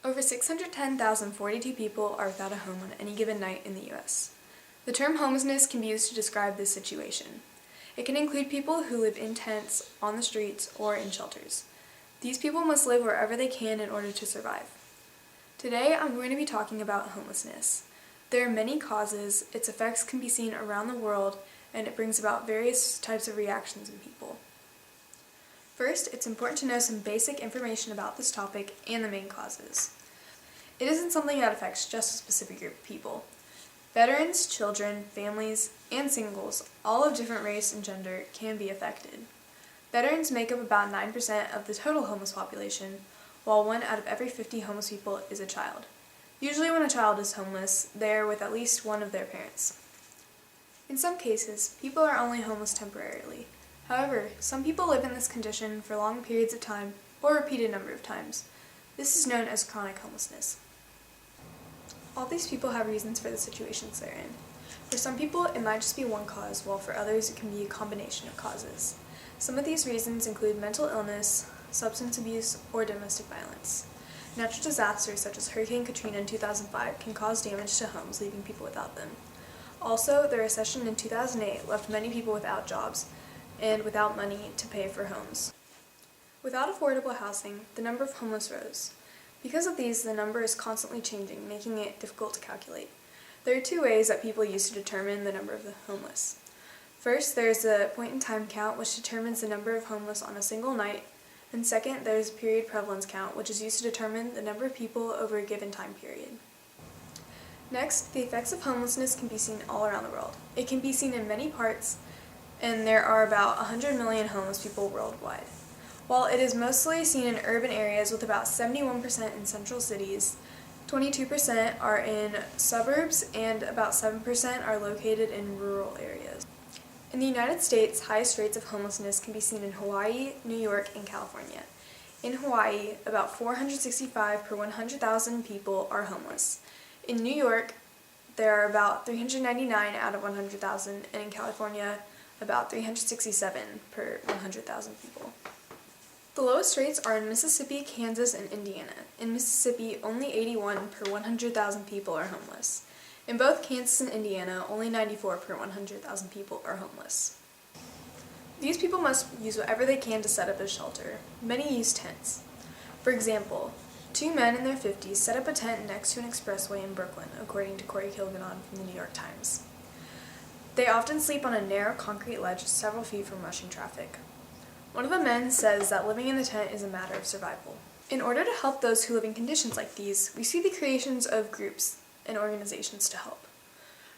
Over 610,042 people are without a home on any given night in the U.S. The term homelessness can be used to describe this situation. It can include people who live in tents, on the streets, or in shelters. These people must live wherever they can in order to survive. Today, I'm going to be talking about homelessness. There are many causes, its effects can be seen around the world, and it brings about various types of reactions in people. First, it's important to know some basic information about this topic and the main causes. It isn't something that affects just a specific group of people. Veterans, children, families, and singles, all of different race and gender, can be affected. Veterans make up about 9% of the total homeless population, while 1 out of every 50 homeless people is a child. Usually when a child is homeless, they are with at least one of their parents. In some cases, people are only homeless temporarily. However, some people live in this condition for long periods of time or a repeated number of times. This is known as chronic homelessness. All these people have reasons for the situations they're in. For some people, it might just be one cause, while for others, it can be a combination of causes. Some of these reasons include mental illness, substance abuse, or domestic violence. Natural disasters such as Hurricane Katrina in 2005 can cause damage to homes, leaving people without them. Also, the recession in 2008 left many people without jobs and without money to pay for homes. Without affordable housing, the number of homeless rose. Because of these, the number is constantly changing, making it difficult to calculate. There are 2 ways that people use to determine the number of the homeless. First, there is a point-in-time count, which determines the number of homeless on a single night, and second, there is a period prevalence count, which is used to determine the number of people over a given time period. Next, the effects of homelessness can be seen all around the world. It can be seen in many parts, and there are about 100 million homeless people worldwide. While it is mostly seen in urban areas with about 71% in central cities, 22% are in suburbs, and about 7% are located in rural areas. In the United States, highest rates of homelessness can be seen in Hawaii, New York, and California. In Hawaii, about 465 per 100,000 people are homeless. In New York, there are about 399 out of 100,000, and in California, about 367 per 100,000 people. The lowest rates are in Mississippi, Kansas, and Indiana. In Mississippi, only 81 per 100,000 people are homeless. In both Kansas and Indiana, only 94 per 100,000 people are homeless. These people must use whatever they can to set up a shelter. Many use tents. For example, 2 men in their 50s set up a tent next to an expressway in Brooklyn, according to Corey Kilganon from the New York Times. They often sleep on a narrow concrete ledge several feet from rushing traffic. One of the men says that living in the tent is a matter of survival. In order to help those who live in conditions like these, we see the creations of groups and organizations to help.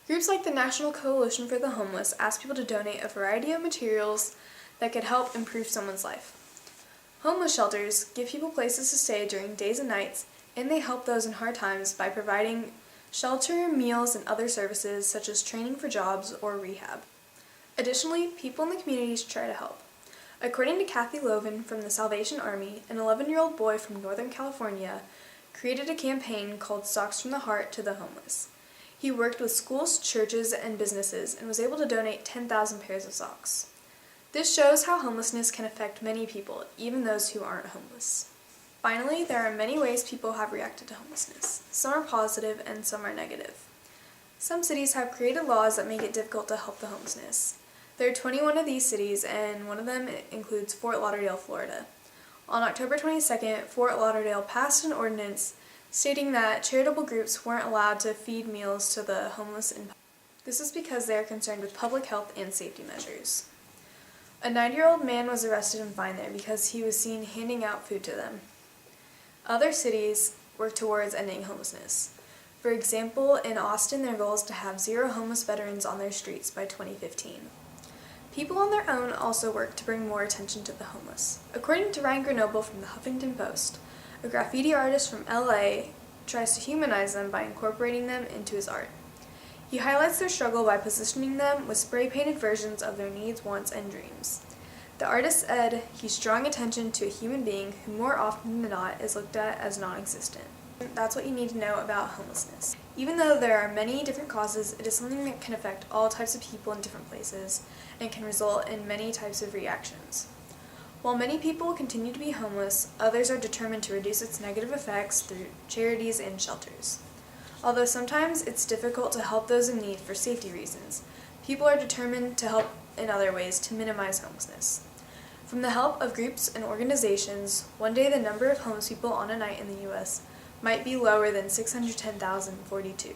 Groups like the National Coalition for the Homeless ask people to donate a variety of materials that could help improve someone's life. Homeless shelters give people places to stay during days and nights, and they help those in hard times by providing shelter, meals, and other services such as training for jobs or rehab. Additionally, people in the communities try to help. According to Kathy Loven from the Salvation Army, an 11-year-old boy from Northern California created a campaign called Socks from the Heart to the Homeless. He worked with schools, churches, and businesses and was able to donate 10,000 pairs of socks. This shows how homelessness can affect many people, even those who aren't homeless. Finally, there are many ways people have reacted to homelessness. Some are positive and some are negative. Some cities have created laws that make it difficult to help the homelessness. There are 21 of these cities, and one of them includes Fort Lauderdale, Florida. On October 22nd, Fort Lauderdale passed an ordinance stating that charitable groups weren't allowed to feed meals to the homeless in public. This is because they are concerned with public health and safety measures. A 9-year-old man was arrested and fined there because he was seen handing out food to them. Other cities work towards ending homelessness. For example, in Austin, their goal is to have 0 homeless veterans on their streets by 2015. People on their own also work to bring more attention to the homeless. According to Ryan Grenoble from the Huffington Post, a graffiti artist from LA tries to humanize them by incorporating them into his art. He highlights their struggle by positioning them with spray-painted versions of their needs, wants, and dreams. The artist said he's drawing attention to a human being who more often than not is looked at as non-existent. That's what you need to know about homelessness. Even though there are many different causes, it is something that can affect all types of people in different places and can result in many types of reactions. While many people continue to be homeless, others are determined to reduce its negative effects through charities and shelters. Although sometimes it's difficult to help those in need for safety reasons, people are determined to help in other ways to minimize homelessness. From the help of groups and organizations, one day the number of homeless people on a night in the U.S. might be lower than 610,042.